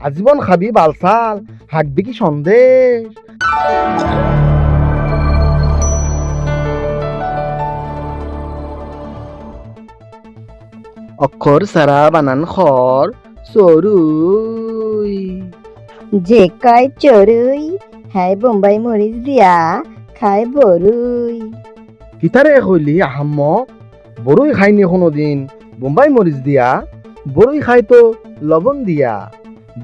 আজীবন খাবি বালসাল, হাঁকবি কি সন্দেশ? অক্ষর সারা বানান খর, চড়ুই। যে কয় চড়ুই, হ্যাঁ বোম্বাই মরিচ দিয়া খায় বরুই। কিতারে কইলি আহাম্মক? বড়ই খাইনি কোনোদিন বোম্বাই মরিচ দিয়া, বড়ই খাই তো লবণ দিয়া।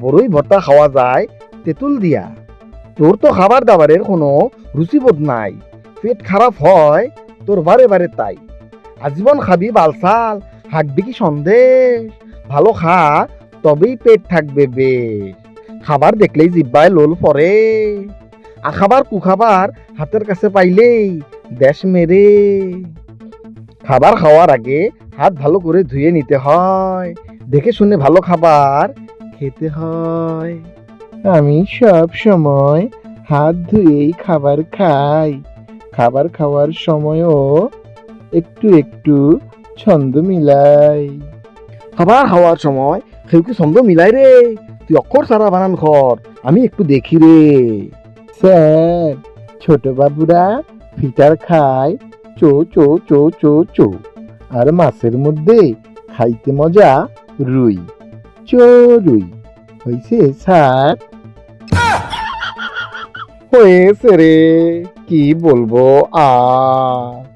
বড়ই ভর্তা খাওয়া যায় তেঁতুল দিয়া। তোর তো খাবার দাবারের কোনো রুচিবোধ নাই, পেট খারাপ হয় তোর বারে বারে তাই। আজীবন খাবি বালসাল, হাঁকবি কি সন্দেশ? ভালো খা, তবেই পেট থাকবে বেশ। খাবার দেখলেই জিব্বায় লোল পড়ে, আখাবার কুখাবার হাতের কাছে পাইলেই দেশ মেরে। খাবার খাওয়ার আগে হাত ভালো করে ধুয়ে নিতে হয়, দেখে শুনে ভালো খাবার খেতে হয়। আমি সব সময় হাত ধুয়েই খাবার খাই, খাবার খাওয়ার সময়ও একটু একটু ছন্দ মিলাই। খাবার খাওয়ার সময় কেউ কি ছন্দ মিলাই রে? তুই অক্ষর সারা বানান খর, আমি একটু দেখি রে। স্যার, ছোট বাবুরা ফিটার খায় চো চো চো চো চো, আর মাছের মধ্যে খাইতে মজা রুই, চড়ুই। হয়েছে স্যার? হয়েছে রে, কি বলবো আর।